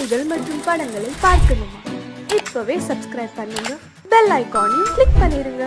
செய்திகள் மற்றும் படங்களை பார்க்கணுமா? இப்பவே சப்ஸ்கிரைப் பண்ணுங்க, பெல் ஐகானையும் கிளிக் பண்ணிருங்க.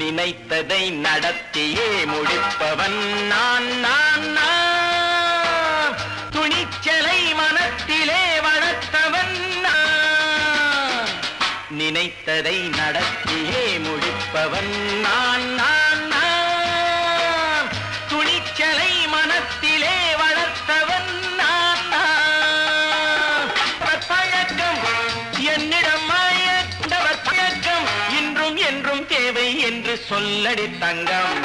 நினைத்ததை நடத்தியே முடிப்பவன் நான் நான் நான். துணிச்சலை மனத்திலே வளர்த்தவன் நான். நினைத்ததை நடத்தியே முடிப்பவன் நான் நான் நான். துணிச்சலை மனத்திலே வளர்த்தவன் நான் நான். பழக்கம் என்னிடம் மாயந்தவர் பழக்கம் இன்றும் என்றும் தேவை என்று சொல்லடி தங்கம்.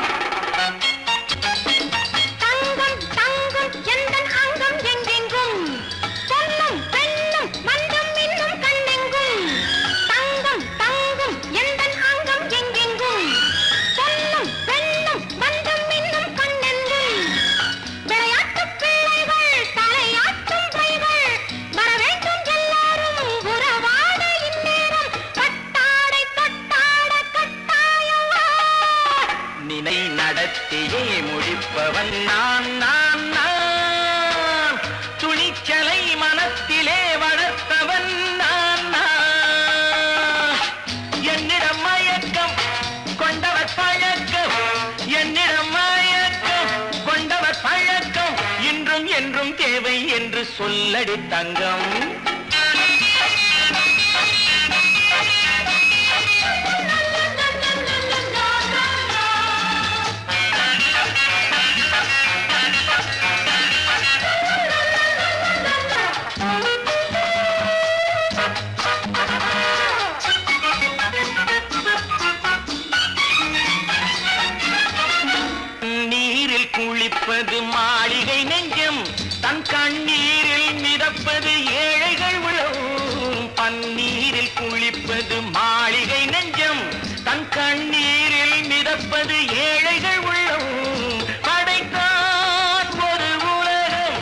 தங்கம் தங்கம் எந்தன் அங்கம் எங்கெங்கும் பொன்னும் பெண்ணும் மந்தம் இன்னும் கண்ணெங்கும். தங்கம் தங்கம் எந்தன் அங்கம் எங்கெங்கும் பொன்னும் பெண்ணும் மந்தம் இன்னும் கண்ணெங்கும். விளையாட்டு பிள்ளைகள் தலையாட்டும் பைகள் வர வேண்டும் எல்லாரும் உறவாட இந்நேரம் கட்டாடை தொட்டாட கட்டாயவா. நினை நடத்தியே முடிப்பவன் நான் நான் நான். துணிச்சலை மனத்திலே வளர்த்தவன் நான் நான். என்னிடம் மயக்கம் கொண்டவர் பழக்கம். என்னிடம் மயக்கம் கொண்டவர் பழக்கம் இன்றும் என்றும் தேவை என்று சொல்லடி தங்கம். நீரில் குளிப்பது மாளிகை நெஞ்சம், தன் கண்ணீரில் மிதப்பது ஏழைகள் உளவும். பன்னீரில் குளிப்பது மாளிகை நெஞ்சம், தன் கண்ணீரில் மிதப்பது ஏழைகள் உள்ளவும். படைத்தான் ஒரு உலகம்,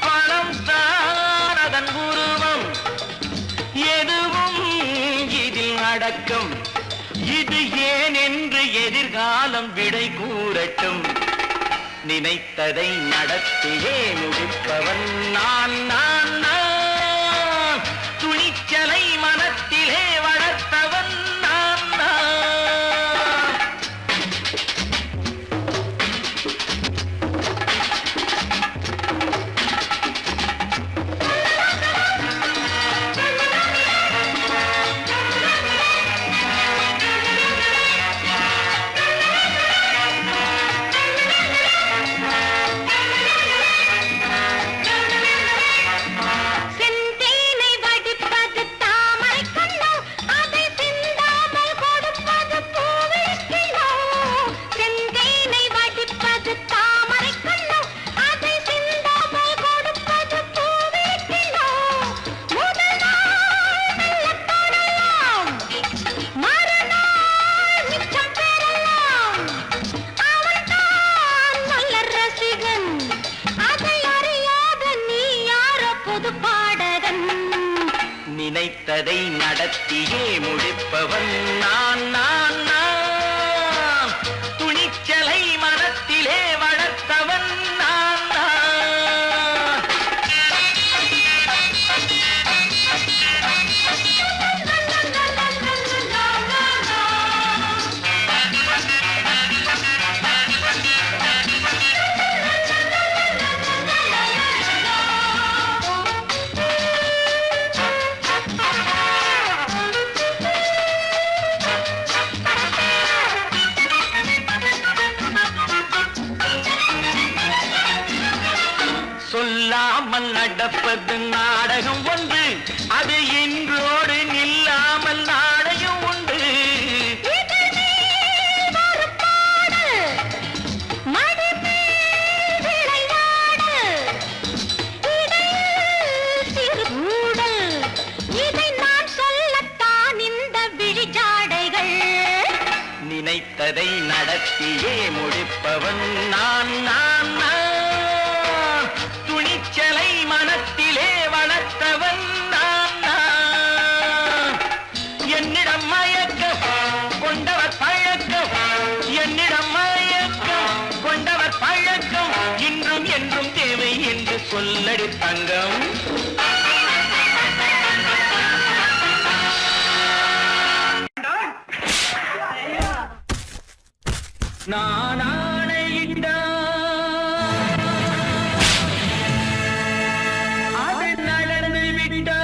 பணம் தான் அதன் உருவம். எதுவும் இதில் அடக்கம். இது ஏன் என்று எதிர்காலம் விடை கூறட்டும். நினைத்ததை நடத்தியே முடிப்பவன் நான் நான் நான். துணிச்சலை மனத்திலே வளர்த்தவன் நான் நான். செந்தேனை வடிப்பது தாமரை கண்ணோ, அதை சிந்தாமல் கொடுப்பது பூவிழிக்கிழோ. செந்தேனை வடிப்பது தாமரை கண்ணோ, அதை சிந்தாமல் கொடுப்பது பூவிழிக்கிழோ. முதல் நாள் மெல்ல தொடலாம், மறுநாள் மிச்சம் பெறலாம். அவன்தான் நல்ல ரசிகன், அதை அறியாத நீ யாரோ புது பாடகன். நினைத்ததை நடத்தியே முடிப்பவன் நான் நான் நான். துணிச்சலை மனத்திலே வளர்த்தவன் நான் நான். நடப்பது நாடகம் ஒன்று, அது இன்றோடு நில்லாமல் நாளையும் உண்டு. நினைத்ததை நடத்தியே முடிப்பவன் நான் நான் நான். துணிச்சலை மனத்திலே வளர்த்தவன் நான் நான். என்னிடம் மயக்கம் கொண்டவர் பழக்கம், என்னிடம் மயக்கம் கொண்டவர் பழக்கம், இன்றும் என்றும் தேவை என்று சொல்லடி தங்கம். நான் ஆணையிட்டால் அது நடந்து விட்டால்,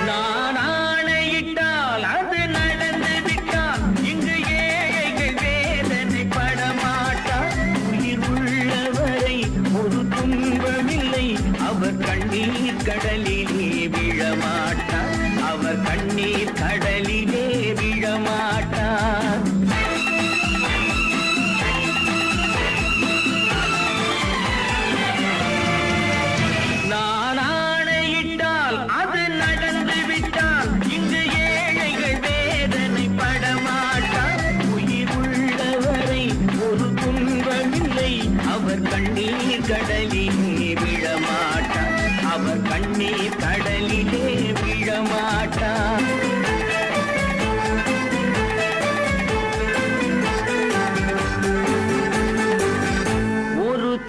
நான் ஆணையிட்டால் அது நடந்து விட்டால், இங்கு ஏழைகள் வேதனை படமாட்டார். உயிர் உள்ளவரை ஒரு துன்பமில்லை, அவர் கண்ணீர் கடலிலே விழமாட்டார், அவர் கண்ணீர் கடலிலே விழமாட்டார். நான் ஆணையிட்டால் அது நடந்து விட்டால், இங்கு ஏழைகள் வேதனை படமாட்டார். உயிர் உள்ளவரை ஒரு துன்பமில்லை, அவர் கண்ணீர் கடலிலே விழமாட்டார், அவர் கண்ணீர் கடலிலே விழமாட்டார்.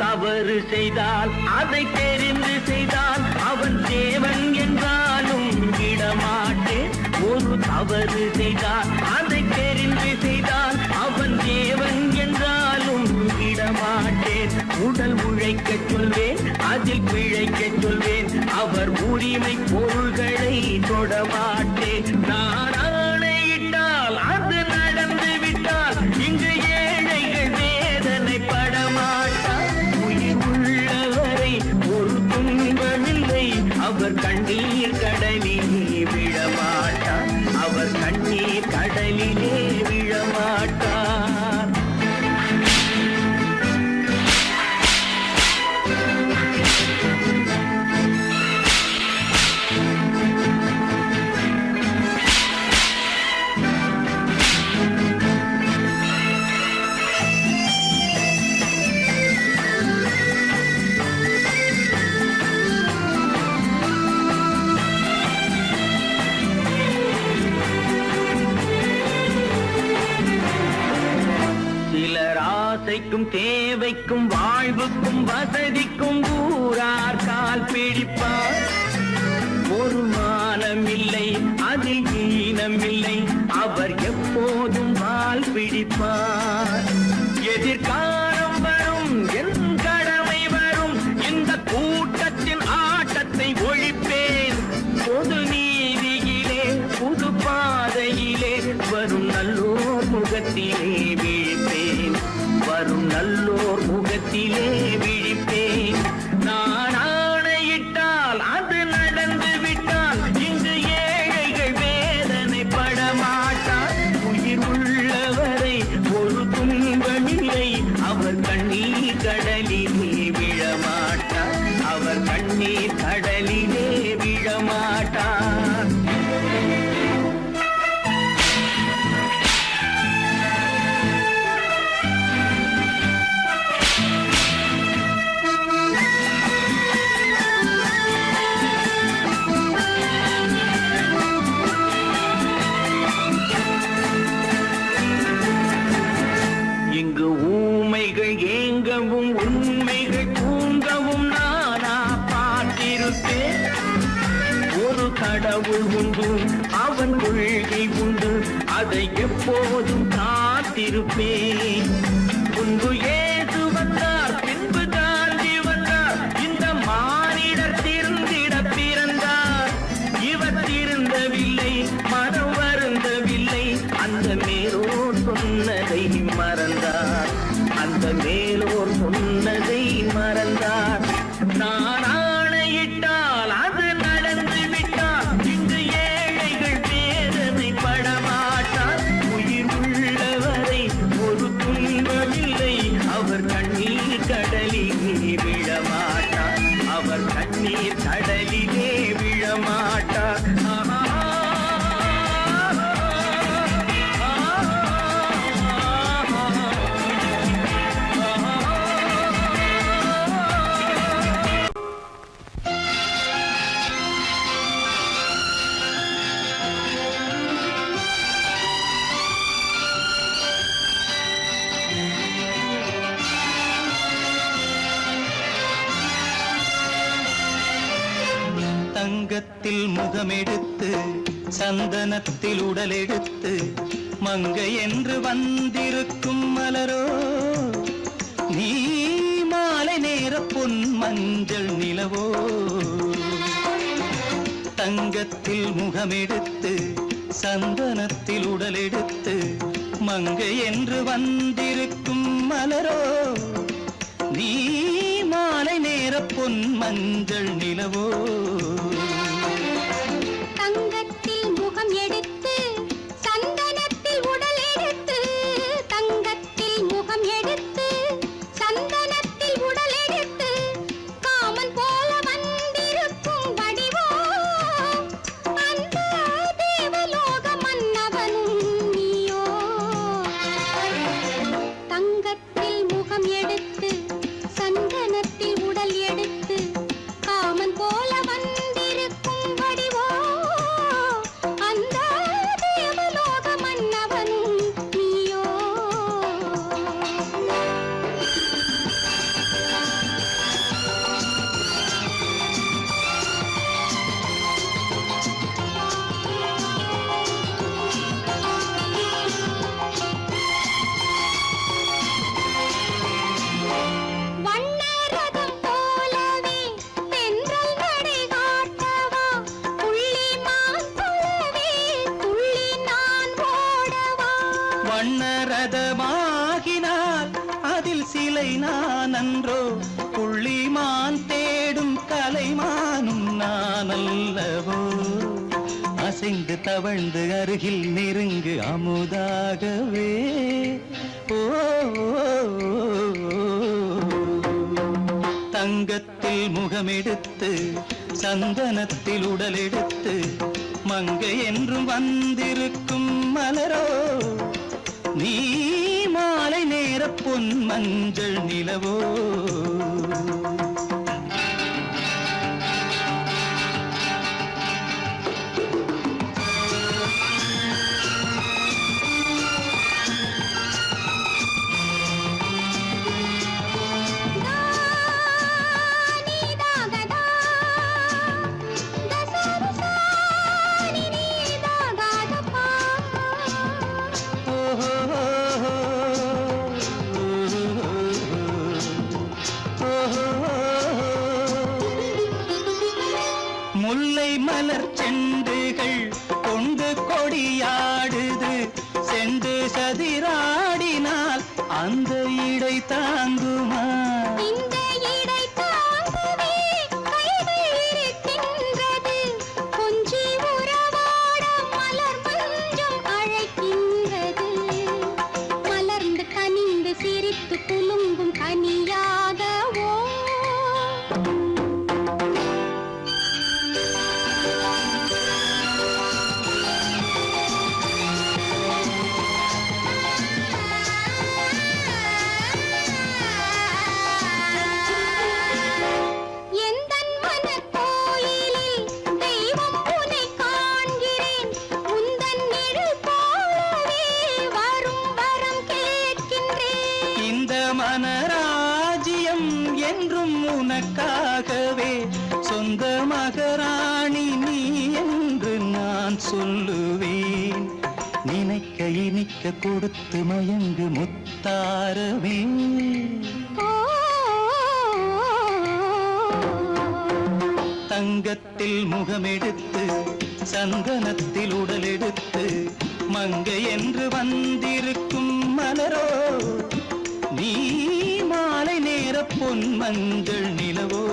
தவறு செய்தால் அதை தெரிந்து செய்தால் அவன் தேவன் என்றாலும் விடமாட்டேன். ஒரு தவறு செய்தால் அதை தெரிந்து செய்தால் அவன் தேவன் என்றாலும் விடமாட்டேன். உடல் உழைக்கச் சொல்வேன், அதில் பிழைக்கச் சொல்வேன், அவர் உரிமை பொருள்களை தொடமாட்டேன். நான் ஆணையிட்டால் அது நடந்து விட்டால், இங்கு ஏழைகள் வேதனை படமாட்டார். உள்ளவரை ஒரு துன்பமில்லை, அவர் கண்ணீர் கடலிலே விழமாட்டார், அவர் கண்ணீர் கடலிலே விழமாட்டார். ஆசைக்கும் தேவைக்கும் வாழ்வுக்கும் வசதிக்கும் ஊரார் கால் பிடிப்பார். ஒரு மானம் இல்லை, அதில் ஈனம் இல்லை, அவர் எப்போதும் வால் பிடிப்பார். எதிர்காலம் வரும், என் கடமை வரும், இந்த கூட்டத்தின் ஆட்டத்தை ஒழிப்பேன். பொது நீதியிலே புது பாதையிலே வரும் நல்லோர் முகத்திலே விழிப்பேன், வரும் நல்லோர் முகத்திலே விழிப்பேன். நான் ஆணையிட்டால் அது நடந்து விட்டால், இங்கு ஏழைகள் வேதனை படமாட்டார். உயிர் உள்ளவரை ஒரு துன்பமில்லை, அவர் கண்ணீர் கடலிலே விழமாட்டார், அவர் கண்ணீர் கடலிலே விழமாட்டார். இங்கு ஊமைகள் ஏங்கவும் உண்மைகள் தூங்கவும் நானா பார்த்திருப்பேன். ஒரு கடவுள் உண்டு, அவன் கொள்கை உண்டு, அதை எப்போதும் காத்திருப்பேன். முன்பு ஏசு வந்தார், பின்பு காந்தி வந்தார், இந்த மானிடர் திருந்திட பிறந்தார். இவர் திருந்தவில்லை, மனம் வருந்தவில்லை, அந்த மேலோர் சொன்னதை மறந்தார், அந்த மேலோர் சொன்னதை நான் ஆணையிட்டால் அது நடந்து விட்டால் இங்கு ஏழைகள் வேதனை படமாட்டார். உயிர் உள்ளவரை ஒரு துன்பமில்லை, அவர் கண்ணீர் கடலிலே விழமாட்டார், அவர் கண்ணீர் கடலிலே விழமாட்டார். தங்கத்தில் முகமெடுத்து சந்தனத்தில் உடலெடுத்து மங்கை என்று வந்திருக்கும் மலரோ, நீ மாலை நேர பொன் மஞ்சள் நிலவோ. தங்கத்தில் முகமெடுத்து சந்தனத்தில் உடலெடுத்து மங்கை என்று வந்திருக்கும் மலரோ, நீ மாலை நேர பொன் மஞ்சள் நிலவோ. தங்கத்தில் முகம் எடுத்து சந்தனத்தில் உடல் எடுத்து, தங்கத்தில் முகம் எடுத்து சந்தனத்தில் உடல் எடுத்து காமன் போல வந்திருக்கும் வடிவோ, அந்த தேவலோக மன்னவனும் நீயோ. தங்கத்தில் முகம் எடுத்து சந்தனத்தில் உடல் எடுத்து காமன் போல வந்திருக்கும் வடிவோ, அந்த தேவலோக மன்னவனும் நீயோ. வண்ணரதம் போலவே தென்றல் நடை காட்டவா, புள்ளிமான் போலவே துள்ளி நான் ஓடவா. வண்ணரதமாகினால் அதில் சிலை நான் அன்றோ, புள்ளிமான் தேடும் கலைமானும் நான் அல்லவோ. அசைந்து தவழ்ந்து அருகில் நெருங்கு அமுதாகவே. ஓ, தங்கத்தில் முகமெடுத்து சந்தனத்தில் உடலெடுத்து மங்கை என்றும் வந்திருக்கும் மலரோ, நீ மாலை நேர பொன் மஞ்சள் நிலவோ. முல்லை மலர் செண்டுகள் கொண்டு கொடியாடுது, செண்டு சதிராடினால் அந்த இடை தாங்குமா? இந்த இடை தாங்கவே கைகள் இருக்கின்றது, கொஞ்சி உறவாட மலர் மஞ்சம் அழைக்கின்றது. மலர்ந்து கனிந்து சிரித்து குலுங்கும் கனியாகவோ. எந்தன் மனக்கோயிலில் தெய்வம் உன்னை காண்கிறேன், உந்தன் நிழல் போலவே வரும் வரம் கேட்கின்றேன். இந்த மனராஜ்யம் என்றும் உனக்காகவே, சொந்த மகராணி நீ என்று நான் சொல்லுவேன். நினைக்க இனிக்க கொடுத்து மயங்கு முத்தாரவே. தங்கத்தில் முகமெடுத்து சந்தனத்தில் உடலெடுத்து மங்கை என்று வந்திருக்கும் மலரோ, நீ மாலை நேர பொன் மஞ்சள் நிலவோ.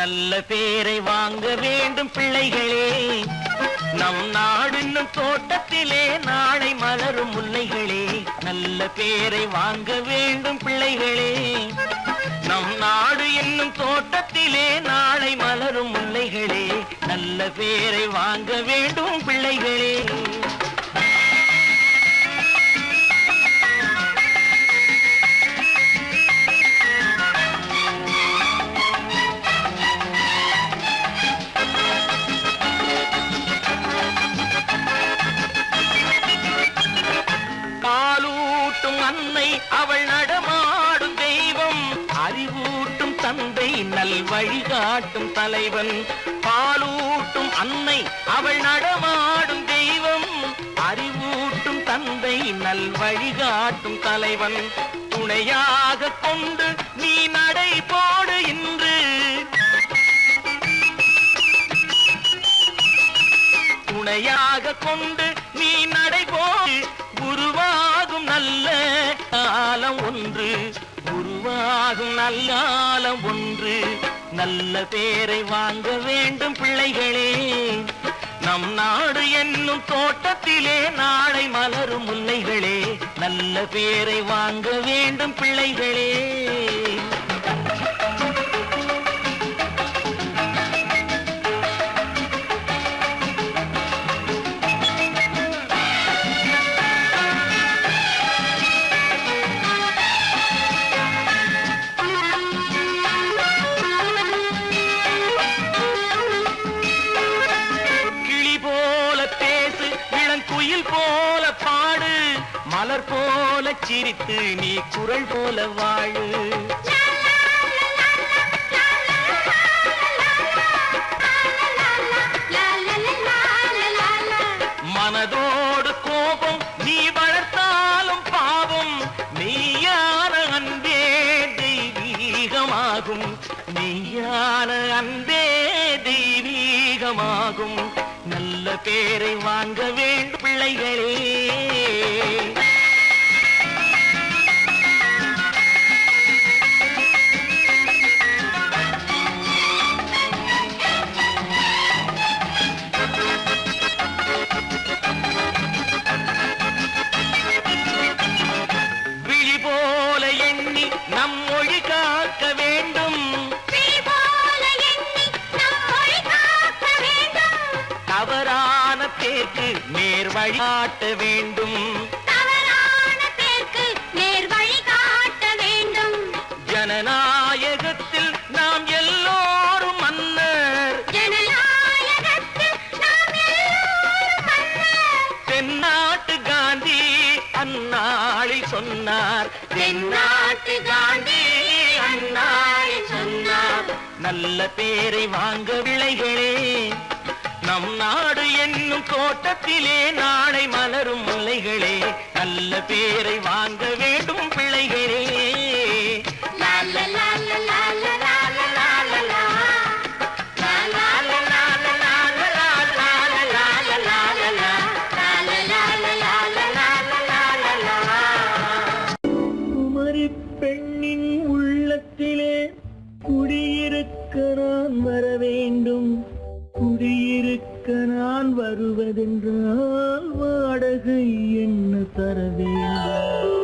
நல்ல பேரை வாங்க வேண்டும் பிள்ளைகளே. நம் நாடு என்னும் தோட்டத்திலே நாளை மலரும் முல்லைகளே. நல்ல பேரை வாங்க வேண்டும் பிள்ளைகளே. நம் நாடு என்னும் தோட்டத்திலே நாளை மலரும் முல்லைகளே. நல்ல பேரை வாங்க வேண்டும் பிள்ளைகளே. பாலூட்டும் அன்னை அவள் நடமாடும் தெய்வம். அறிவூட்டும் தந்தை நல் வழிகாட்டும் தலைவன். பாலூட்டும் அன்னை அவள் நடமாடும் தெய்வம். அறிவூட்டும் தந்தை நல் வழிகாட்டும் தலைவன். துணையாக கொண்டு நீ நடை போடு இன்று. துணையாக கொண்டு நீ நடைபோடு. உருவாகும் நல்ல காலம் ஒன்று. உருவாகும் நல்ல காலம் ஒன்று. நல்ல பேரை வாங்க வேண்டும் பிள்ளைகளே. நம் நாடு என்னும் தோட்டத்திலே நாளை மலரும் முல்லைகளே. நல்ல பேரை வாங்க வேண்டும் பிள்ளைகளே. குயில் போல பாடு. மலர் போல சிரித்து நீ குரல் போல வாழு. மனதோடு கோபம் நீ வளர்த்தாலும் பாவம். மெய்யான அன்பே தெய்வீகமாகும். மெய்யான அன்பே தெய்வீகமாகும். நல்ல பேரை வாங்க வேண்டும் பிள்ளைகளே. விழி போல எண்ணி நம் மொழி காக்க வேண்டும். தவறான பேருக்கு நேர் வழி காட்ட வேண்டும். ஜனநாயகத்தில் நாம் எல்லோரும் மன்னர். தென்னாட்டு காந்தி அந்நாளில் சொன்னார். தென்னாட்டு காந்தி அந்நாளில் சொன்னார். நல்ல பேரை வாங்க பிள்ளைகளே. நம் நாடு என்னும் தோட்டத்திலே நாளை மலரும் முல்லைகளே. நல்ல பேரை வாங்க வேண்டும் பிள்ளைகளே. குமரி பெண்ணின் உள்ளத்திலே குடியிருக்க நான் வர வேண்டும். குடியிருக்க நான் வருவதென்றால் வாடகை என்ன தர வேண்டும்.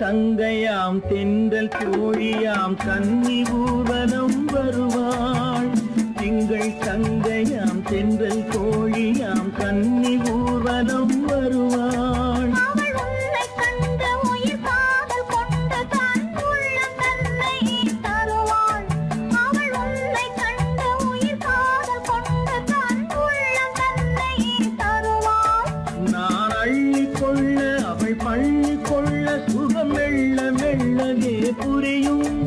தங்கையாம் தென்றல் தோழியாம் கன்னி ஊர்வலம் வருவாள். திங்கள் தங்கையாம் தென்றல் தோழியாம் கன்னி ஊர்வலம் வருவாள். அவள் உன்னை கண்டு உயிர் காதல் கொண்டு தன் உள்ளம் தன்னை மெல்ல மெல்லவே புரியும்.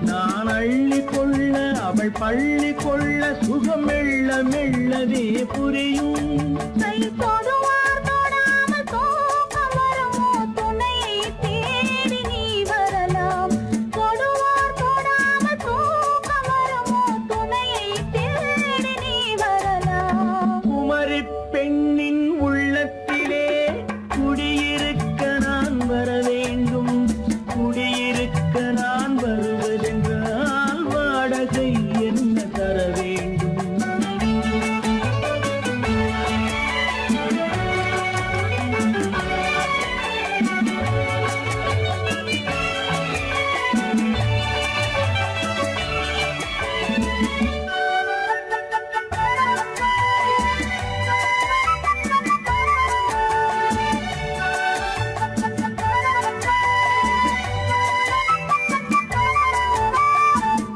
நான் அள்ளி கொள்ள அவள் பள்ளி கொள்ள சுகம் மெல்ல மெல்லவே புரியும். கை தொடுவார் தொடாமல் தூக்கம் வருமோ, துணையை தேடி நீ வரலாம். தொடுவார் தொடாமல் தூக்கம் வருமோ, துணையை தேடி நீ வரலாம். குமரி பெண்ணின் உள்ளத்திலே குடியிருக்க நான் வர வேண்டும். குடியிருக்க நான் வருவதென்றால் வாடகை என்ன தர வேண்டும்?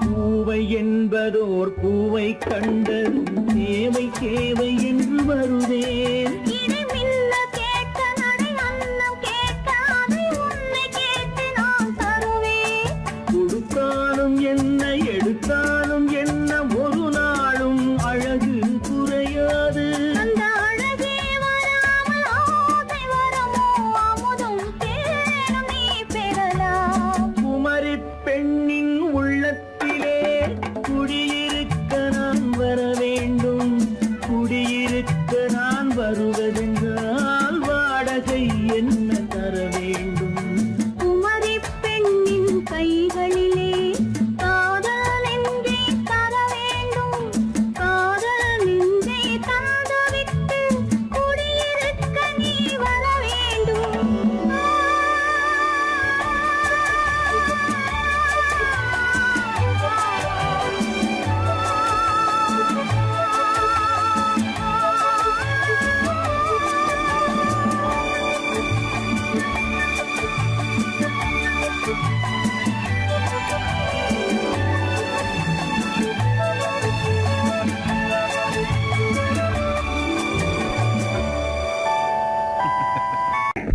பூவை என்பதோர் பூவை கண்டதும் தேவை தேவை என்று வருவேன். இனி மின்ன கேட்க நடை அன்னம் கேட்க அதை உன்னை கேட்டு நான் தருவேன். கொடுத்தாலும் என்ன எடுத்தாலும் என்ன ஒரு நாளும் அழகு குறையாது. அந்த அழகே வராமல் ஆசை வரமோ, அமுதும் தேனும் நீ பெறலாம். குமரி பெண்ணின் உள்ளத்திலே குடியிருக்க நான் வர வேண்டும். குடியிருக்க நான் வருவதென்றால் வாடகை என்ன தர வேண்டும்? குமரி பெண்ணின் கைகளிலே காதல் நெஞ்சை தர வேண்டும். காதல் நெஞ்சை தந்துவிட்டு குடியிருக்க நீ வர வேண்டும்.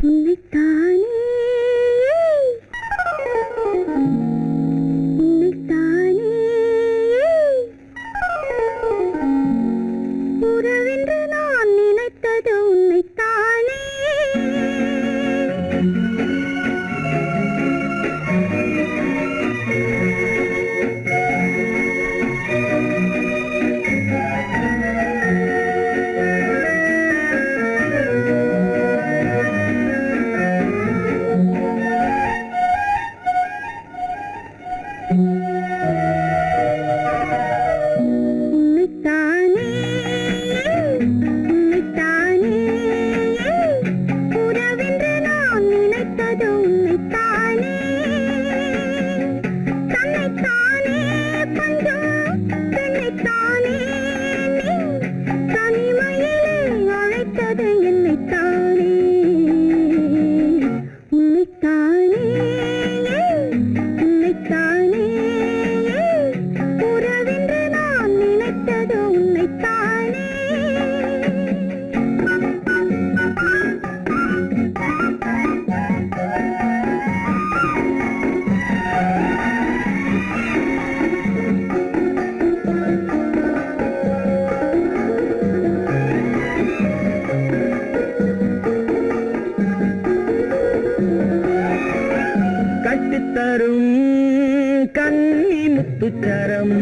உன்னைத்தானே உன்னைத்தானே உறவென்று நான் நினைத்தது உன்னைத்தானே. உன்னைத்தானே உன்னைத்தானே உறவென்று நான் நினைத்தது உன்னைத்தானே. தன்னைத்தானே பஞ்சம் தன்னைத்தானே நீ தனிமையிலே அழைத்தது என்னைத்தானே. உன்னைத்தானே உன்னைத்தானே உறவென்று நான் நினைத்தது உன்னைத்தானே. கட்டித்தரும் கன்னி முத்துச்சரம்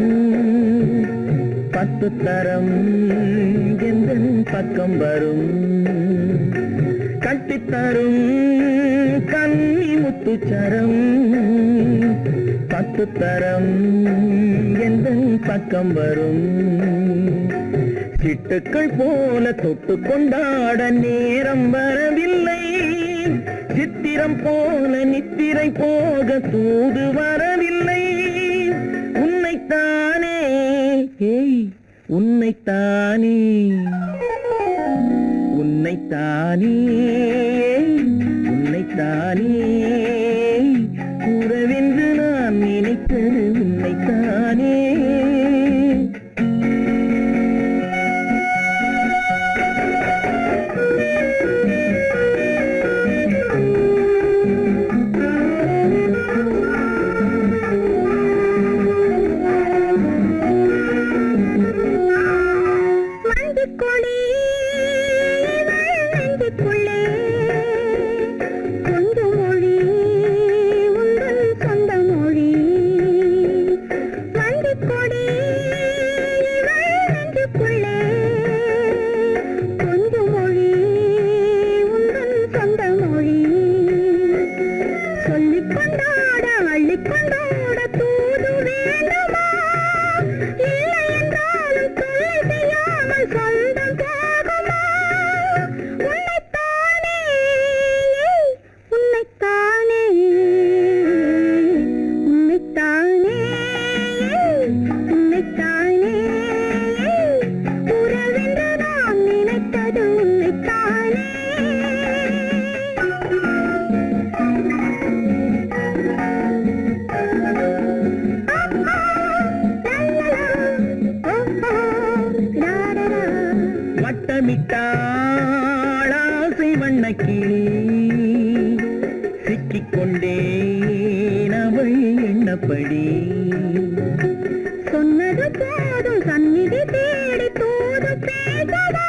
10 தரம் எந்தன் பக்கம் வரும். கட்டித்தரும் கன்னி முத்துச்சரம் 10 தரம் எந்தன் பக்கம் வரும். சிட்டுக்கள் போல தொட்டு கொண்டாட நேரம் வரவில்லை. சித்திரம் போல நித்திரை போக தூது வரவில்லை. உன்னைத்தானே ஏய் உன்னைத்தானே உன்னைத்தானே உன்னைத்தானே உறவென்று நான் நினைத்தது உன்னைத்தானே. வட்டமிட்டாள் ஆசை வண்ணக்கிளி சிக்கிக்கொண்டேன் அவள் எண்ணப்படி சொன்னது போதும் சந்நிதி தேடி தூது பேசவா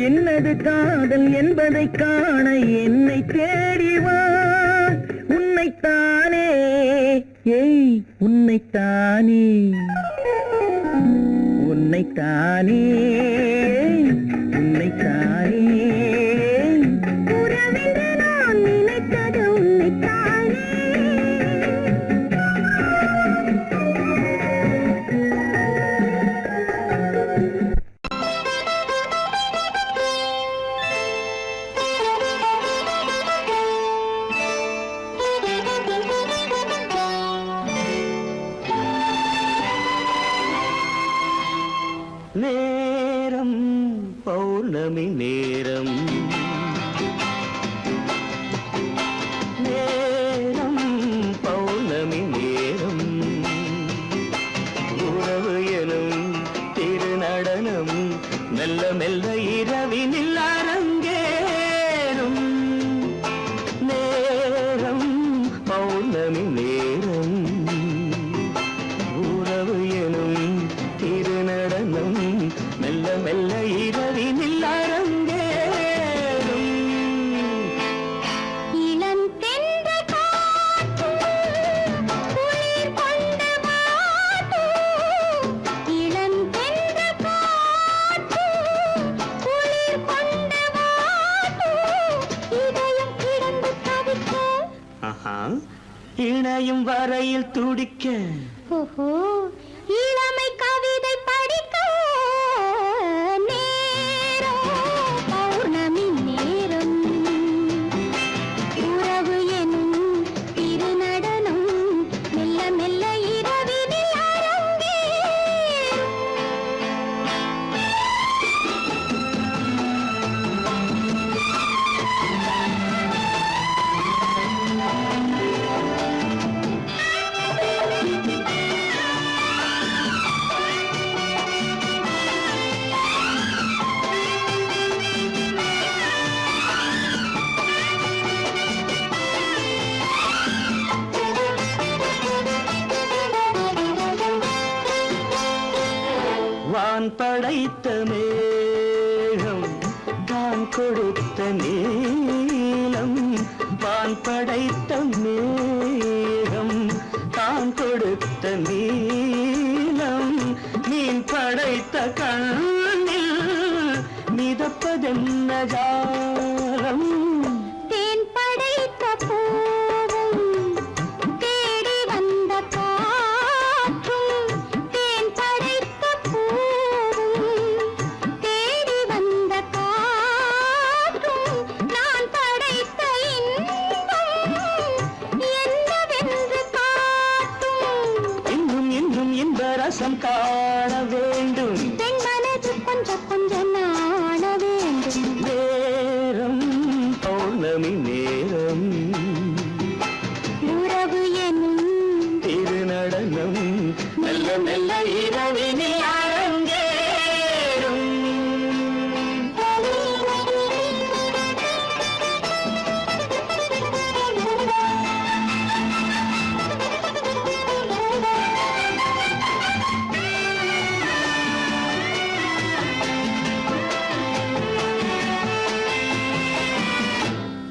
என்னது காதல் என்பதை காண என்னை தேடிவா உன்னைத்தானே ஏய் உன்னைத்தானே உன்னைத்தானே உன்னைத்தானே உறவென்று நான் நினைத்தது உன்னைத்தானே நேரம் பௌர்ணமி நேரம் நேரம் பௌர்ணமி நேரம் உறவு எனும் திருநடனம் மெல்ல மெல்ல இரவினில் அரங்கேறும் நேரம் பௌர்ணமி நேரம் உறவு எனும் திருநடனம் மெல்ல மெல்ல இரவினில் அரங்கேறும் இளம் தென்றல் காற்றும் குளிர் கொண்டு வாட்டும் இளம் தென்றல் காற்றும் குளிர் கொண்டு வாட்டும் இதயம் கிடந்து தவிக்க ஆஹா இணையும் வரையில் துடிக்க ஓஹோ இளமை கவிதை படிக்க நேரம் பௌர்ணமி நேரம் உறவு எனும் திருநடனம் மெல்ல மெல்ல இரவினில் அரங்கேறும் வான் படைத்த மேகம் தான் கொடுத்த நீலம் வான் படைத்த மேகம் தான் கொடுத்த நீலம் மீன் படைத்த கண்ணில் மிதப்பதென்ன ஜாலம் தேன் படைத்த பூவும் தேடி வந்த காற்றும் தேன் படைத்த பூவும் தேடி வந்த காற்றும் நான் படைத்த இன்பம் என்னவென்று காட்டும் இன்னும் இன்னும் இன்ப ரசம் காண வேண்டும் பெண் மனது கொஞ்சம் கொஞ்சம் நாண வேண்டும் நேரம் பௌர்ணமி நேரம் உறவு எனும் திருநடனம் மெல்ல மெல்ல இரவினில் அரங்கேறும்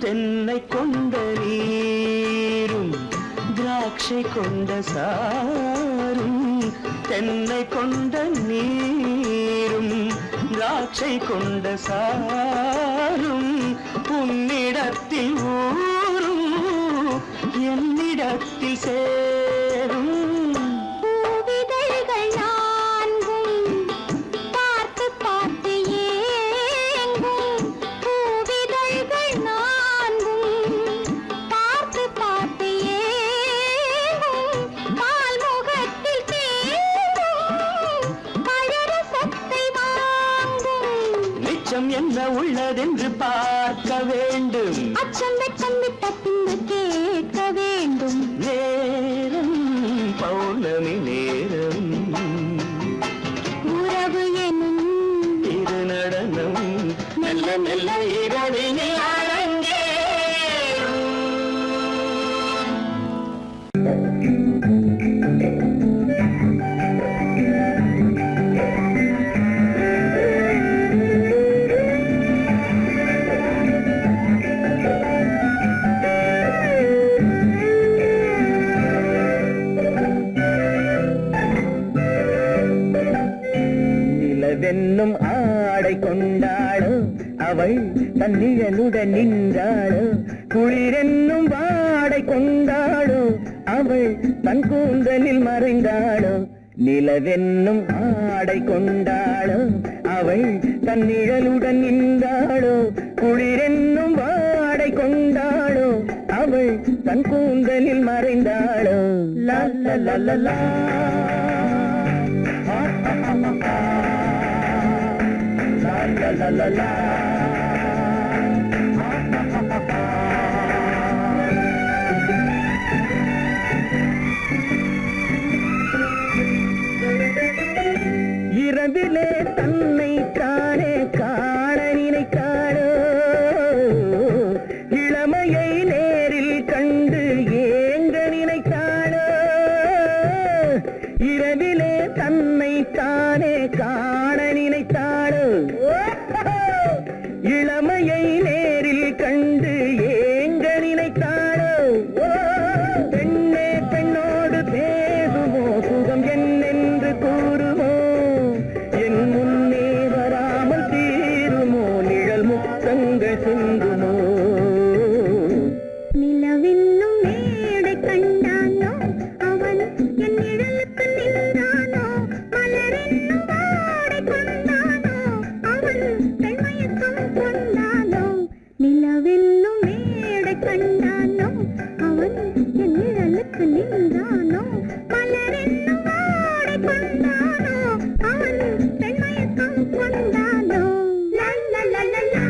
தென்னை கொண்ட நீரும் திராட்சை கொண்ட சாரும் தென்னை கொண்ட நீரும் திராட்சை கொண்ட சாரும் உன்னிடத்தில் ஊரும் என்னிடத்தில் சேரும் பூவிதழ்கள் நான்கும் பார்த்து பார்த்து ஏங்கும் பூவிதழ்கள் நான்கும் பார்த்து பார்த்து ஏங்கும் பால்முகத்தில் தேங்கும் பழரசத்தை வாங்கும் மிச்சம் என்ன உள்ளதென்று பார்க்க வேண்டும் அச்சம் வெச்சம் விட்ட பின்பு கேட்க வேண்டும் நேரம் பௌர்ணமி நேரம் உறவு எனும் திருநடனம் நிலவென்னும் ஆடை கொண்டாளோ அவள் தன்னிழலுடன் நின்றாளோ குளிரென்னும் வாடை கொண்டாளோ அவள் தன் கூந்தலில் மறைந்தாளோ நிலவென்னும் ஆடை கொண்டாளோ அவள் தன் நிழலுடன் நின்றாளோ குளிரென்னும் வாடை கொண்டாளோ அவள் தன் கூந்தலில் மறைந்தாளோ லா லா லா லா லா. La la la la. இரவிலே தன்னை தானே காண நினைத்தாளோ இளமையை நேரில் கண்டு ஏங்க நினைத்தாளோ இரவிலே தன்னை தானே காண நினைத்தாளோ இளமையை நேரில் கண்டு ஏங்க நினைத்தாளோ பெண்ணே பெண்ணோடு பேசுமோ சுகம் என்னென்று கூறுமோ என் முன்னே வராமல் தீருமோ நிழல் முத்தங்கள் சிந்துமோ நிலவென்னும் மேடை கண்டானோ அவன் என் நிழலுக்கு நின்றானோ மலரென்னும் வாடை கொண்டானோ அவன் பெண்மயக்கம் கொண்டானோ நிலவென்னும் மேடை கண்டானோ அவன் என் நிழலுக்கு நின்றானோ மலரென்னும் வாடை கொண்டானோ அவன் பெண்மயக்கம் கொண்டானோ லா லா லா லா லா.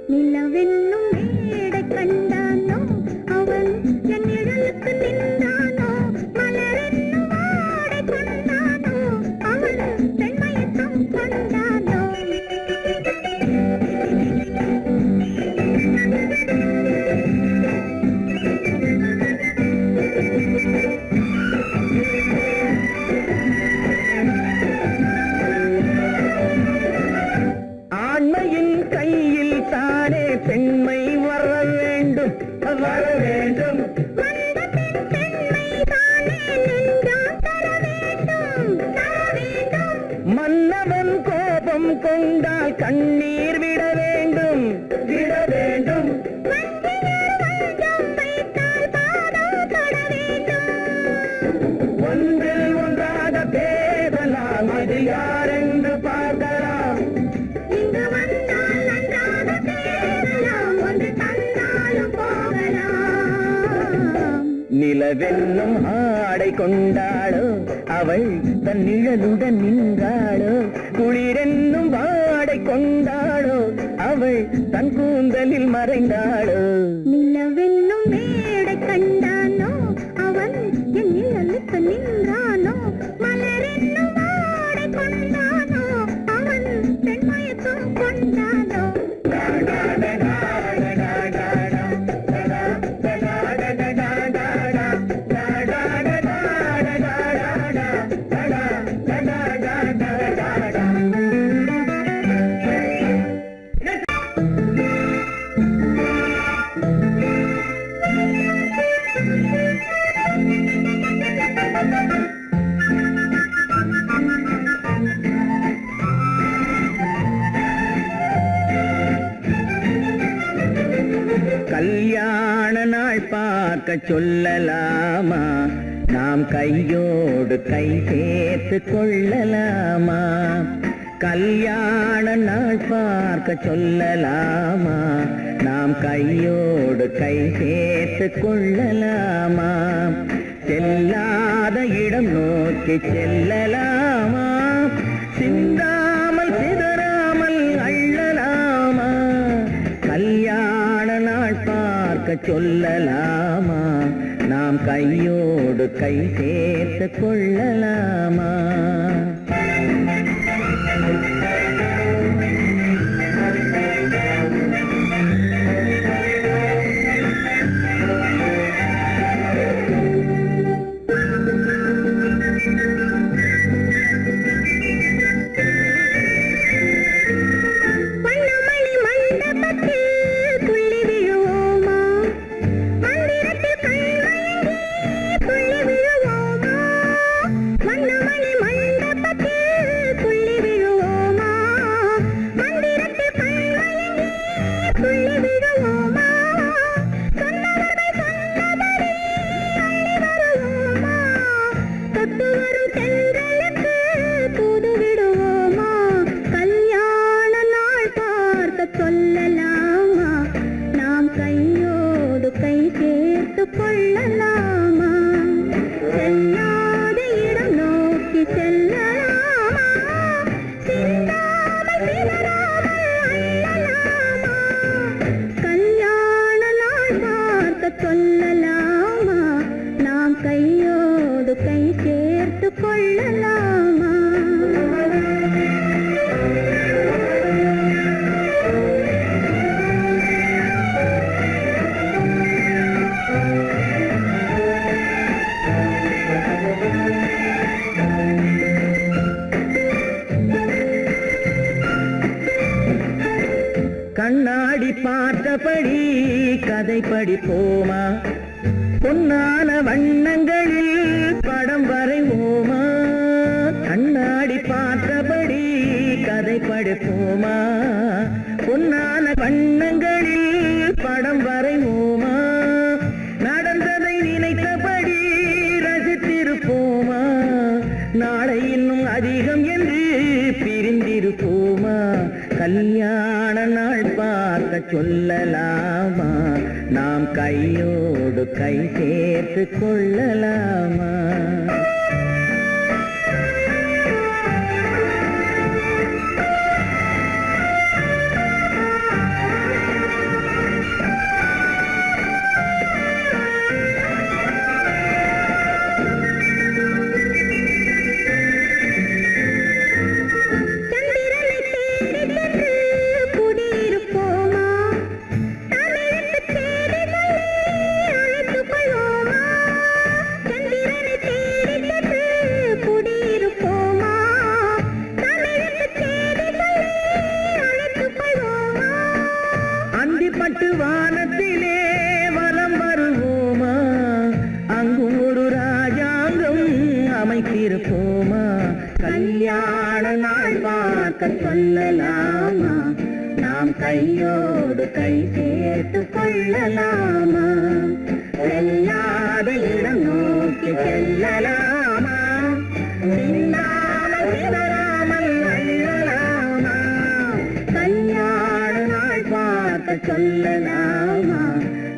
நிலவென்னும் மேடை கண்டானோ அவன் என் நிழலுக்கு நின்றானோ மலரென்னும் வாடை கொண்டானோ அவன் பெண்மயக்கம் கொண்டானோ ஆண்மையின் கையில் தானே பெண்மை வர வேண்டும் வர வேண்டும் மன்னவன் கோபம் கொண்டால் கண்ணீர் விட வேண்டும் விட வேண்டும் ஒன்றில் ஒன்றாக பேசலாம் அது யாரென்று பார்க்கலாம் இங்கு வந்தால் நன்றாக பேசலாம் ஒன்று தந்தாலும் போகலாம் நிலவென்னும் ஆடை கொண்டாளோ அவள் தன் நிழலுடன் நின்றாளோ குளிரென்னும் வாடை கொண்டாளோ அவள் தன் கூந்தலில் மறைந்தாளோ நிலவென்னும் மேடை கண்டானோ அவன் என் நிழலுக்கு நின்றானோ மலரென்னும் வாடை கொண்டானோ அவன் பெண்மயக்கம் கொண்டானோ கல்யாண நாள் பார்க்க சொல்லலாமா, நாம் கையோடு கை சேர்த்து கொள்ளலாமா. கல்யாண நாள் பார்க்க சொல்லலாமா, நாம் கையோடு கை சேர்த்து கொள்ளலாமா. செல்லாத இடம் நோக்கி செல்லலாமா, சிந்தாமல் சிதறாமல் அள்ளலாமா. கல்யாண நாள் பார்க்க சொல்லலாமா, நாம் கையோடு கை சேர்த்து கொள்ளலாமா. கண்ணாடி பார்த்தபடி கதை படிப்போமா, பொன்னான வண்ணங்களில் படம் வரைவோமா. கண்ணாடி பார்த்தபடி கதை படிப்போமா, பொன்னான வண்ணங்களில் படம் வரைவோமா. நடந்ததை நினைத்தபடி ரசித்திருப்போமா, நாளை இன்னும் அதிகம் என்று பிரிந்திருப்போமா. கல்யாண நாள் பார்க்க சொல்லலாமா, நாம் கையோடு கை சேர்த்து கொள்ளலாமா. பட்டு வானத்திலே வலம் வருவோமா, அங்கும் ஒரு ராஜாங்கம் அமைத்திருப்போமா. கல்யாண நாள் பார்க்க சொல்லலாமா, நாம் கையோடு கை சேர்த்து கொள்ளலாமா. செல்லாத இடம் நோக்கி செல்லலாமா, சிந்தாமல் சிதறாமல் அள்ளலாமா. கல்யாண நாள் பார்க்க சொல்லலாமா,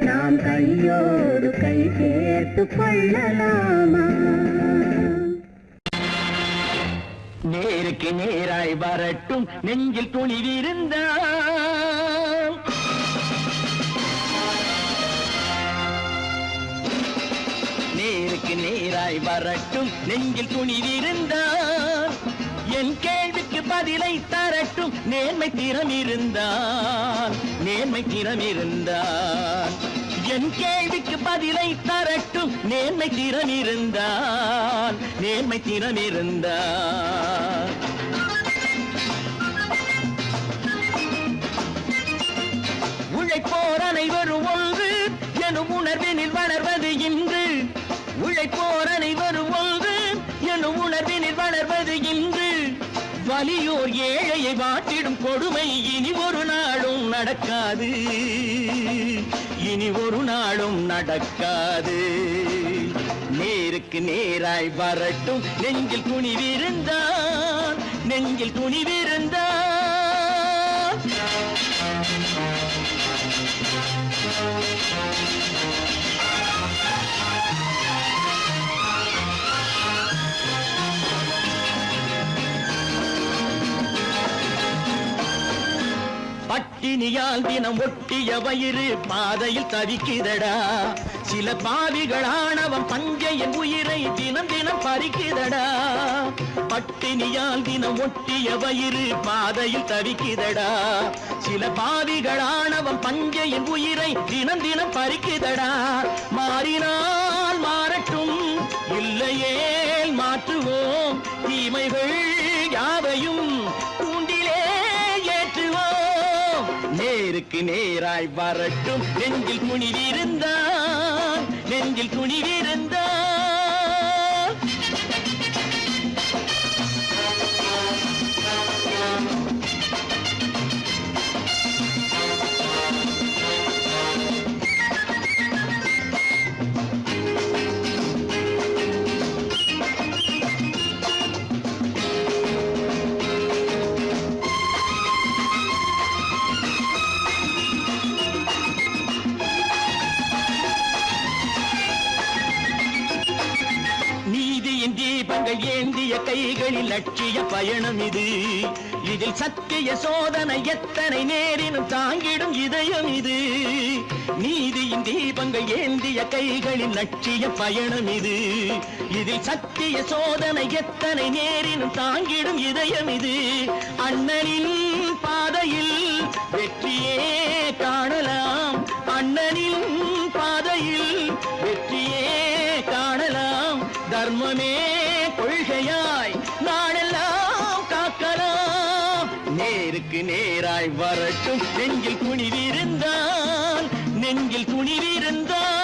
நாம் கையோடு கை சேர்த்து கொள்ளலாமா. நேருக்கு நேராய் வரட்டும் நெஞ்சில் துணிவிருந்தால், நேருக்கு நேராய் வரட்டும் நெஞ்சில் துணிவிருந்தால், என் கேள்விக்கு பதிலை தரட்டும் நேர்மை திறம் இருந்தால், நேர்மை திறம் இருந்தால். என் கேள்விக்கு பதிலை தரட்டும் நேர்மை திறம் இருந்தால், நேர்மை திறம் இருந்தால். உழைப்போர் அனைவரும் ஒன்று எனும் உணர்வினில் வளர்வது இன்று, உழைப்போர் அனைவரும் ஒன்று எனும் உணர்வினில் வளர்வது இன்று. வலியோர் ஏழையை வாட்டிடும் கொடுமை இனி ஒரு நாளும் நடக்காது. இனி ஒரு நாளும் நடக்காது. நேருக்கு நேராய் வரட்டும் நெஞ்சில் துணிவிருந்தான், நெஞ்சில் துணிவிருந்தான். பட்டினியால் தினம் ஒட்டிய வயிறு பாதையில் தவிக்குதடா. சில பாவிகளானவன் பஞ்சையின் உயிரை தினம் தினம் பறிக்குதடா. பட்டினியால் தினம் ஒட்டிய வயிறு பாதையில் தவிக்குதடா. சில பாவிகளானவன் பஞ்சையின் உயிரை தினம் தினம் பறிக்குதடா. மாறினால் மாறட்டும், இல்லையே மாற்றுவோம், தீமைகள் யாவையும் தூண்டிலே ஏற்றுவோம். நேருக்கு நேராய் வரட்டும் நெஞ்சில் துணிவிருந்தான், நெஞ்சில் துணிவிருந்தான். தீபங்கள் ஏந்திய கைகளில் லட்சிய பயணம் இது. இதில் சத்திய சோதனை எத்தனை நேரினும் தாங்கிடும் இதயம் இது. நீதியின் தீபங்கள் ஏந்திய கைகளில் லட்சிய பயணம் இது. இதில் சத்திய சோதனை எத்தனை நேரினும் தாங்கிடும் இதயம் இது. அண்ணனின் பாதையில் வெற்றியே காணலாம், அண்ணனின் பாதையில் வெற்றியே காணலாம். தர்மமே கொள்கையாய் நாளெல்லாம் காக்கலாம். நேருக்கு நேராய் வரட்டும் நெஞ்சில் துணிவிருந்தான், நெஞ்சில் துணிவிருந்தான்.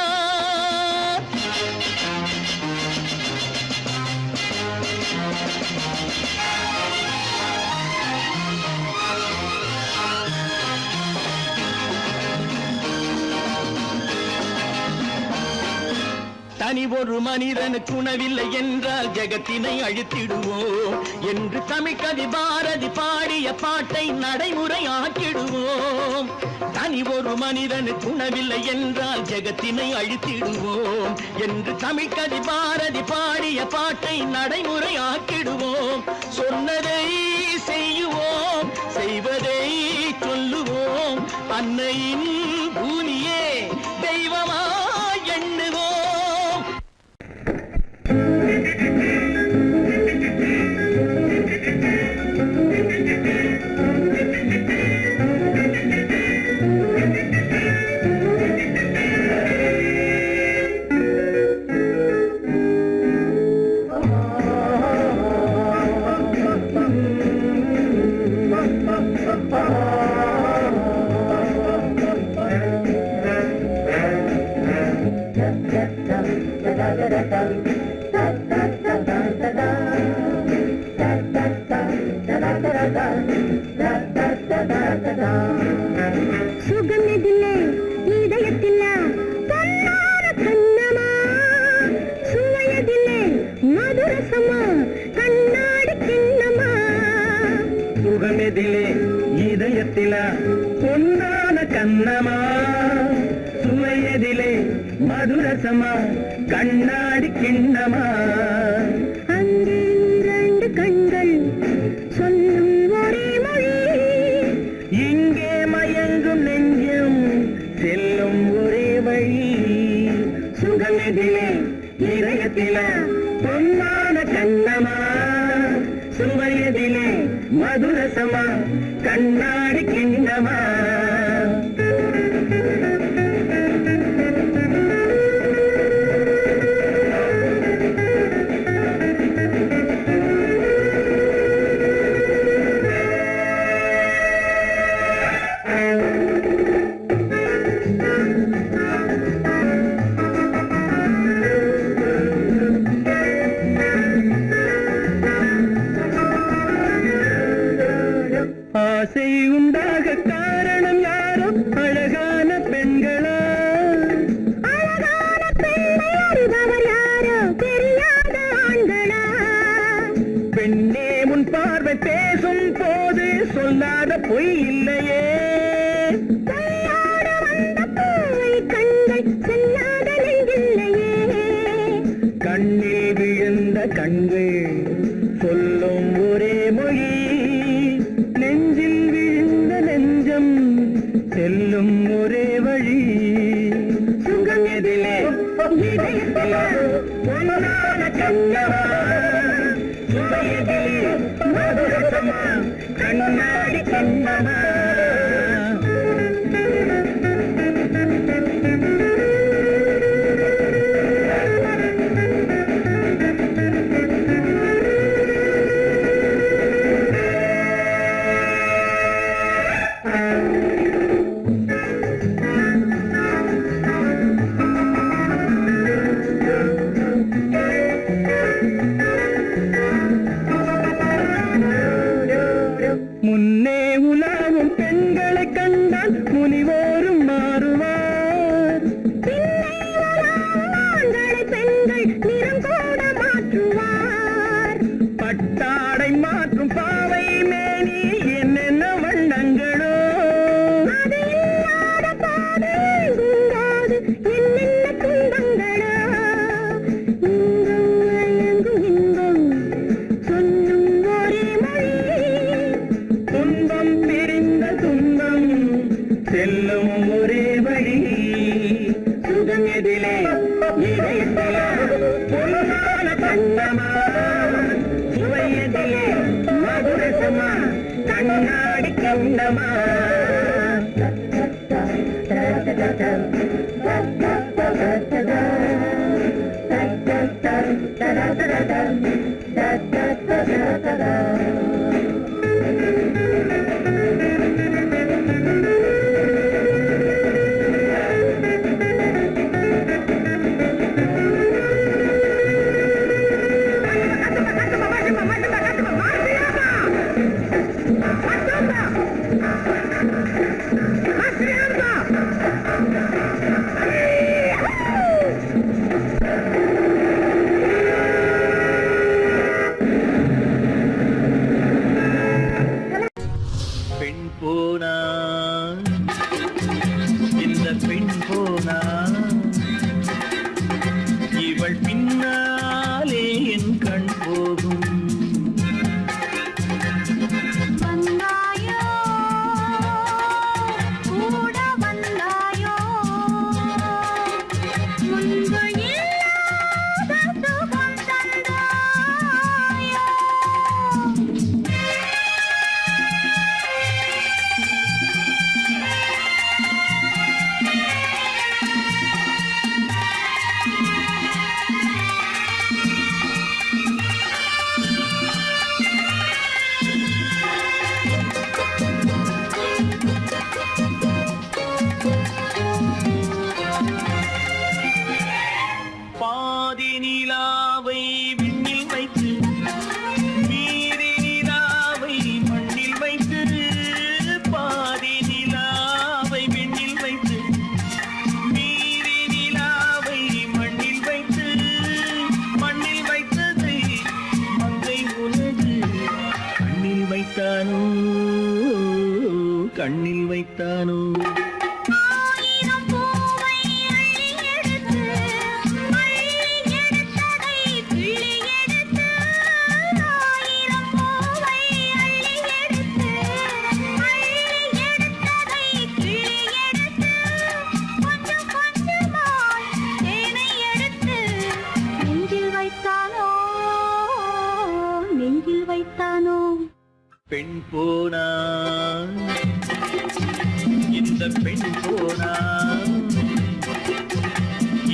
தனி ஒரு மனிதனுக்கு உணவில்லை என்றால் ஜெகத்தினை அழித்திடுவோம் என்று தமிழ்கவி பாரதி பாடிய பாட்டை நடைமுறையாக்கிடுவோம். தனி ஒரு மனிதனுக்கு உணவில்லை என்றால் ஜெகத்தினை அழித்திடுவோம் என்று தமிழ்கவி பாரதி பாடிய பாட்டை நடைமுறையாக்கிடுவோம். சொன்னதை செய்யுவோம், செய்வதை சொல்லுவோம், அன்னையின் பூமியே தெய்வமா எண்ணுவோம். சுகமிதில்லை இதயத்தில்ல பொன்னார கண்ணமா, சுவையதில்லை மதுரசமா கண்ணாடி கிண்ணமா. சுகமெதிலே இதயத்தில பொன்னான கண்ணமா, சுவையதிலே மதுரசமா கண்ணாடி கிண்ணமா. அங்கே இரண்டு கண்கள் சொல்லும் ஒரே மொழி, இங்கே மயங்கும் நெஞ்சம் செல்லும் ஒரே வழி. சுகமெதிலே இதயத்தில பொன்னான கண்ணமா, சுவையதிலே மதுரசமா கண்ணாடி கிண்ணமா. ஆசை உண்டாக கார கண்கள் சொல்லும் ஒரே மொழி நெஞ்சில் விழுந்த நெஞ்சம் செல்லும் ஒரே வழி சுகம் எதிலே இதயத்திலே பொன்னான கண்ணவா சுவையதிலே மதுரசமா கண்ணாடி கண்ணவா முன்னே உலாவும் பெண்களை கண்டால் முனிவோரும் மாறுவார் பெண்கள் நிறம் கூட மாற்றுவார் பட்டாடை மாற்றும் பாவை மேனி என்னென்ன வண்ணங்களோ அது இல்லாத பாதை குங்காது என்னென்ன துன்பங்களோ இங்கும் அயங்கும் இன்பம் சொல்லும் ஒரே மொழி துன்பம் பிரிந்த துன்பம் செல்லும் ஒரே வழி சுகம் எதிலே இதயத்திலே பொன்னான கண்ணமா சுவையதிலே மதுரசமா கண்ணாடி கண்ணமா பெண் போனா இந்த பெண் போனா இவள் பின்னாலே என் கண் போகும் வந்தாயோ கூட வந்தாயோ முன்பு இல்லாத சுகம் தந்தாயோ பாதி நிலாவை விண்ணில் வைத்து மீதி நிலாவை மண்ணில் வைத்து பாதி நிலாவை விண்ணில் வைத்து மீதி நிலாவை மண்ணில் வைத்து மண்ணில் வைத்ததை மங்கை உலகு கண்ணில் வைத்தானோ கண்ணில் வைத்தானோ ஆயிரம் பூவை அள்ளி எடுத்து அள்ளி எடுத்ததை கிள்ளி எடுத்து ஆயிரம் பூவை அள்ளி எடுத்து அள்ளி எடுத்ததை கிள்ளி எடுத்து கொஞ்சம் கொஞ்சமாய் தேனை எடுத்து நெஞ்சில் வைத்தானோ நெஞ்சில் வைத்தானோ பெண் போனா இந்த பெண் போனா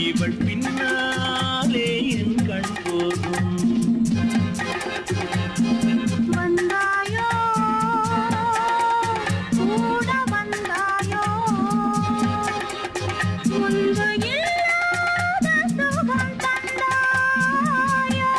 இவள் பின்னாலே என் கண் போகும் வந்தாயோ கூட வந்தாயோ முன்பு இல்லாத சுகம் தந்தாயோ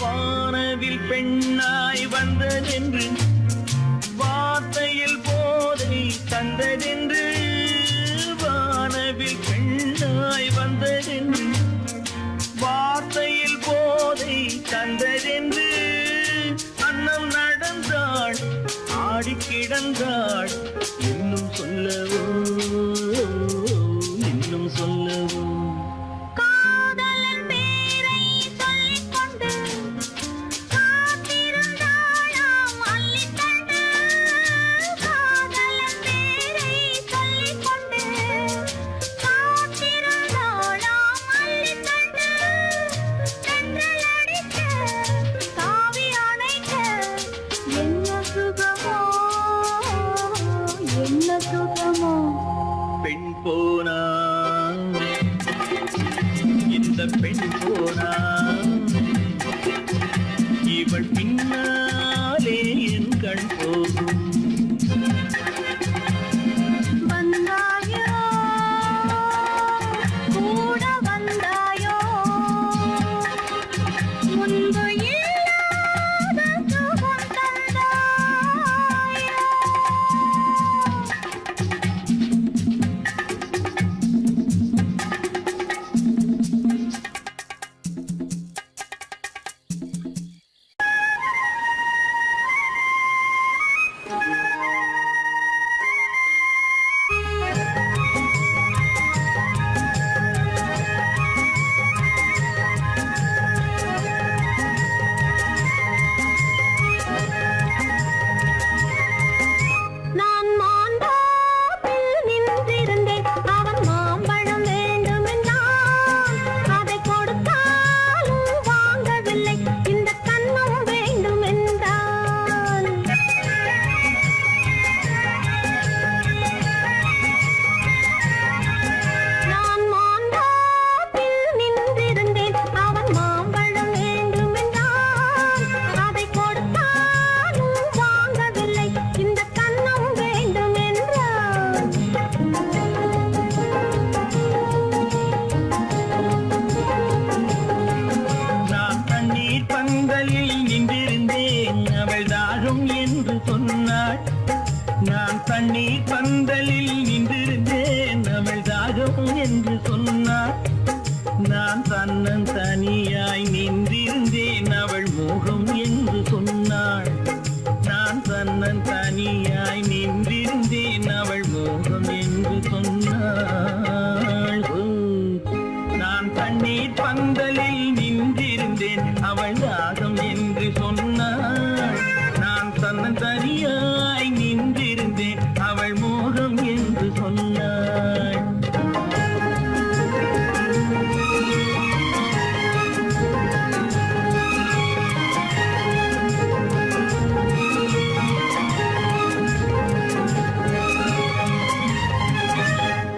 வானவில் பெண்ணாய் வந்ததென்று வார்த்தையில் போதை தந்ததென்று கிடந்தாள் இன்னும் சொல்லவோ இன்னும் சொல்லவோ காதலன் பேரை சொல்லிக் கொண்டு காத்திருந்தாளாம் அள்ளித்தண்டு. காதலன் பேரை சொல்லிக் கொண்டு காத்திருந்தாளாம் அள்ளித்தண்டு. தென்றல் அடிக்க, தாவி அணைக்க, என்ன சுகமோ என்ன சுகமோ. பெண் போனா இந்த பெண் போனா இவள் பின்னாலே என் கண் போகும் வந்தாயோ கூட வந்தாயோ முன்பு இல்லாத சுகம் தந்தாயோ. நான் மாந்தோப்பில் நின்றிருந்தேன், அவன் மாம்பழம் வேண்டுமென்றான். அதை கொடுத்தாலும் வாங்கவில்லை, இந்த கன்னம் வேண்டுமென்றான். நான் மாந்தோப்பில் நின்றிருந்தேன், அவன் மாம்பழம் வேண்டுமென்றான். அதை கொடுத்தாலும் வாங்கவில்லை, இந்த கன்னம் வேண்டுமென்றான். நான் தண்ணீர் பந்தலில் நின்றிருந்தேன் அவள் தாகம் என்று சொன்னாள் நான் தண்ணீர் பந்தலில் நின்றிருந்தேன் அவள் தாகம் என்று சொன்னாள் நான் தன்னன் தனியாய் நின்றிருந்தேன் அவள் மோகம் என்று சொன்னாள் நான் தன்னன் தனியாய் நின்றிருந்தேன் அவள் மோகம் என்று சொன்னாள் ஓ, நான் தண்ணீர் பந்தலில் நின்றிருந்தேன் அவள் தாகம் என்று சொன்னாள் நான் தன்னன் தனியாய் நின்றிருந்தேன் அவள் மோகம் என்று சொன்னாள்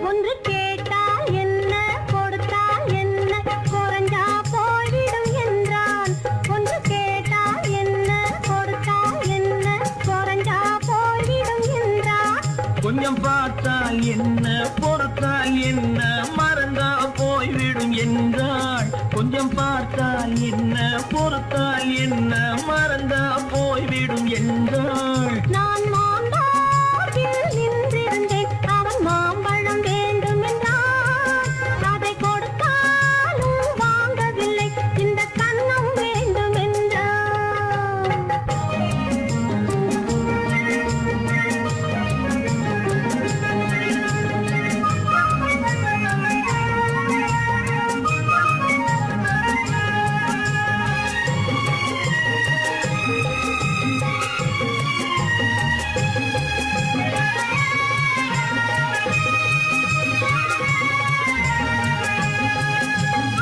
ஒன்று கேட்டால் என்ன, கொடுத்தால் என்ன, குறைஞ்சா போய்விடும் என்றான். ஒன்று கேட்டால் என்ன, கொடுத்தால் என்ன, குறைஞ்சா போய்விடும் என்றான். கொஞ்சம் பார்த்தால் என்ன பொறுத்தால் என்ன மறந்தா போய்விடும் என்றாள் கொஞ்சம் பார்த்தால் என்ன பொறுத்தால் என்ன மறந்தா போய்விடும் என்றாள் நான் மாந்தோப்பில் நின்றிருந்தேன், அவன் மாம்பழம் வேண்டுமென்றான். அதை கொடுத்தாலும் வாங்கவில்லை, இந்த கன்னம் வேண்டுமென்றான்.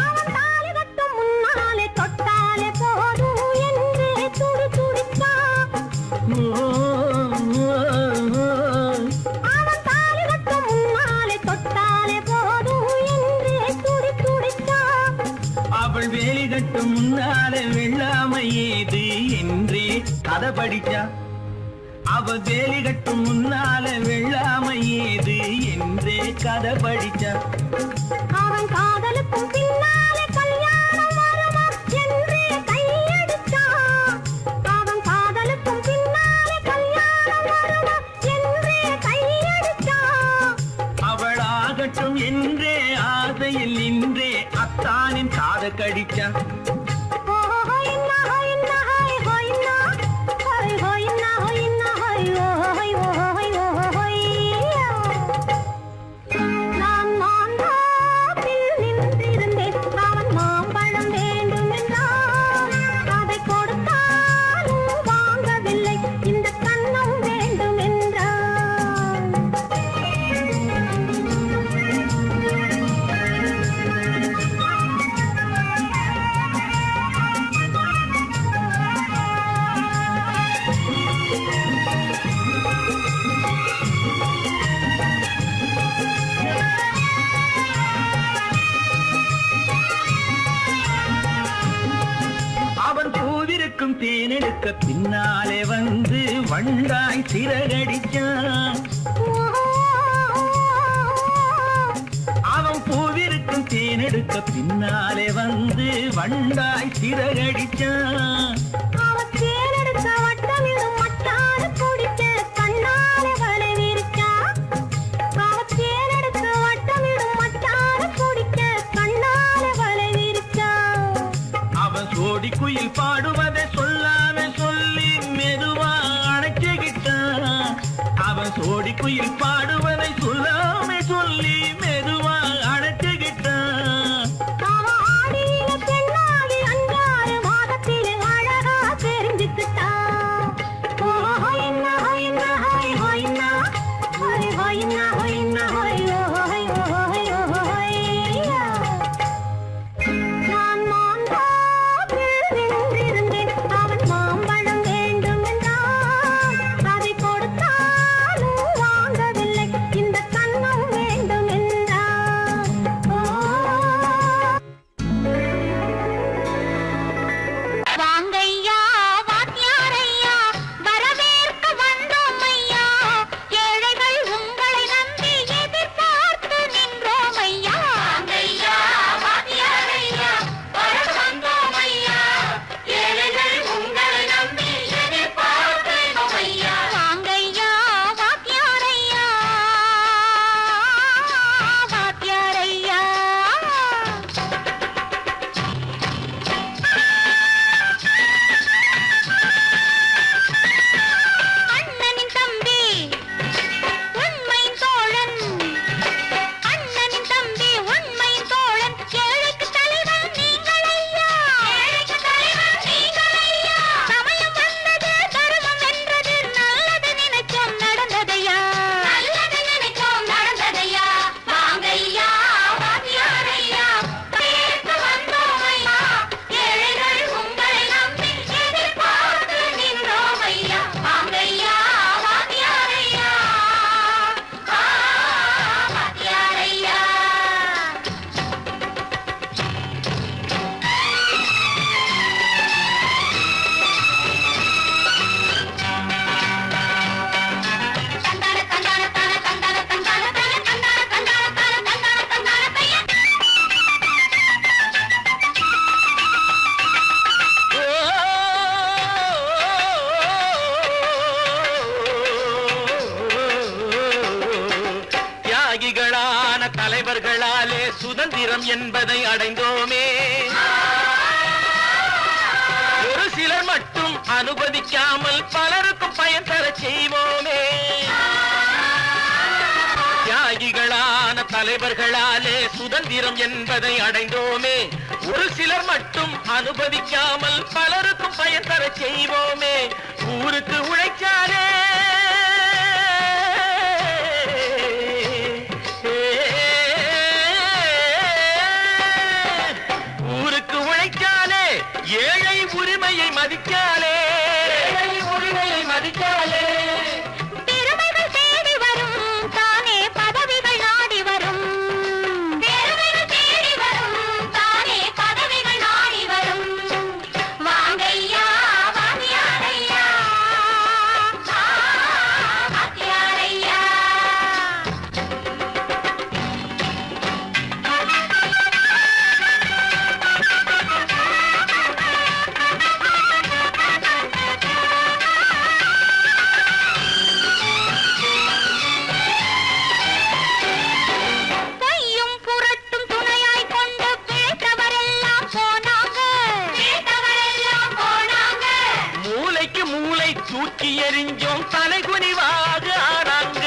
அவன் தாலி கட்டும் முன்னாலே தொட்டாலே போதும் என்றே துடி துடித்தான். அவன் தாலி கட்டும் முன்னாலே தொட்டாலே போதும் என்றே துடி துடித்தான். அவள் வேலி கட்டும் முன்னாலே வெள்ளாமை ஏது என்றே கதை படிச்சா அவள் வேலி கட்டும் முன்னாலே வெள்ளாமை ஏது என்றே கதை படிச்சா அவன் காதலுக்கும் பின்னாலே கல்யாணம் வருமா என்றே கையடித்தான். அவன் காதலுக்கும் பின்னாலே கல்யாணம் வருமா என்றே கையடித்தான். அவள் ஆகட்டும் என்றே ஆசையில் நின்றே அத்தானின் காத கடிச்சா ஹோய் ஹோய் ஹோய் ஹோய் ஹோய் ஹோய் ஹோய் ஹோய் ஹோய் தேனெடுக்க பின்னாலே வந்து வண்டாய் சிறகடிச்சான். அவன் பூவிருக்கும் தேனெடுக்க பின்னாலே வந்து வண்டாய் சிறகடிச்சான். அவன் தேனெடுக்க வட்டமிடும் மட்டான குடிக்க கண்ணாலே வலை விரிச்சான். அவன் தேனெடுக்க வட்டமிடும் மட்டான குடிக்க கண்ணாலே வலை விரிச்சான். அவன் சோடி குயில் பாடுவதை சொல்லாம சொல்லி மெதுவா அணைச்சுக்கிட்டான். அவன் சோடி குயில் பாடுவதை சொல்லாம சொல்லி மெதுவா அணைச்சுக்கிட்டான். அவன் ஆடியில பெண்ணாகி 5-6 மாதத்திலே அழகா தெரிஞ்சுக்கிட்டான். ஓ ஹொய்னா ஹொய்னா ஹொய் ஹொய்னா ஹொய் ஹொய்னா ஹொய்னா ஹொய் ஹொய் ஹொய் ஹொய்யா. நான் மாந்தாப்பில் நின்றிருந்தேன். அவன் மாம்பழம் வேண்டும் என்றான். அதை கொடுத்தாலும் வாங்கவில்லை. இந்த கண்ணம் வேண்டும் என்றான். வாங்கையா வாத்தியாரையா வரவேற்க வந்தோம் ஐயா. ஏழைகள் உங்களை நம்பி எதிர்பார்த்து நின்றோம் ஐயா. வாங்கையா வாத்தியாரையா வர வந்தோம் ஐயா. ஏழைகள் உங்களை நம்பி எதிர்பார்த்து நின்றோம் ஐயா. வாங்கையா வாத்தியாரையா வாத்தியாரையா. அண்ணனின் தம்பி உண்மையின் தோழன். அண்ணனின் தம்பி உண்மையின் தோழன். ஏழைக்கு தலைவன் நீங்கள் ஐயா. ஏழைக்கு தலைவன் நீங்கள் ஐயா. சமயம் வந்தது தர்மம் வென்றது. நல்லது நினைச்சோம் நடந்ததையா. நல்லது நினைச்சோம் நடந்ததையா. வாங்கையா வாத்தியாரையா பேச வந்தோம் ஐயா. ஏழைகள் உங்களை நம்பி எதிர்பார்த்து நின்றோம் ஐயா. வாங்கையா வாத்தியாரையா வாத்தியாரையா. தந்தான தந்தான தன தந்தான தந்தான தன தந்தான தந்தான தன தந்தான தந்தான தைய. தியாகிகளான தலைவர்களாலே சுதந்திரம் என்பதை அடைந்தோமே. ஒரு சிலர் மட்டும் அனுமதிக்காமல் பலருக்கும் பயன் தர செய்வோமே. தியாகிகளான தலைவர்களாலே சுதந்திரம் என்பதை அடைந்தோமே. ஒரு சிலர் மட்டும் அனுமதிக்காமல் பலருக்கும் பயன் தர செய்வோமே. ஊருக்கு உழைச்சாலே ஊருக்கு உழைச்சாலே ஏழை உரிமையை மதிச்சாலே உரிமையை மதிச்சாலே பெருமைகள் தேடி வரும் தானே பதவிகள் நாடி வரும். பெருமைகள் தேடி வரும் தானே பதவிகள் நாடி வரும். வாங்கையா வாத்தியாரையா வாத்தியாரையா. பொய்யும் புரட்டும் துணையாய் கொண்டு பிழைத்தவரெல்லாம் போனாங்க. பிழைத்தவரெல்லாம் போனாங்க. மூளைக்கு மூளை தூக்கி எறிஞ்சோம் தலைகுனிவாக ஆனாங்க.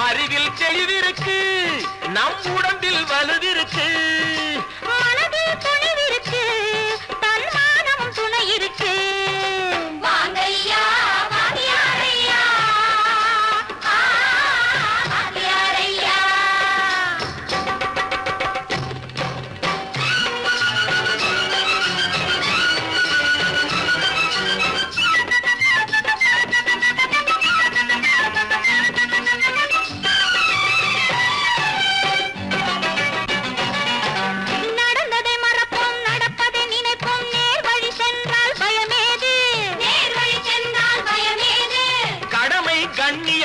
அறிவில் தெளிவிருக்கு நம் உடம்பில் வலுவிருக்கு. மனதில் துணிவிருக்கு தன்மானமும் துணை இருக்கு. வாங்கையா வாத்தியாரையா வாத்தியாரையா.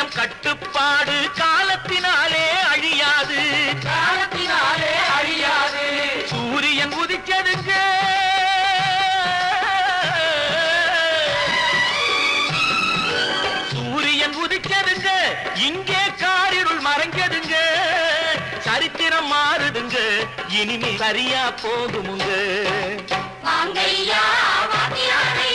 நேரம் கட்டுப்பாடு காலத்தினாலே அழியாது, காலத்தினாலே அழியாது. சூரியன் உதிச்சதுங்க, சூரியன் உதிச்சதுங்க, இங்கே காரிருள் மறைஞ்சதுங்க. சரித்திரம் மாறுதுங்க, இனிமே சரியா போகுமுங்க. வாங்கையா வாத்தியாரை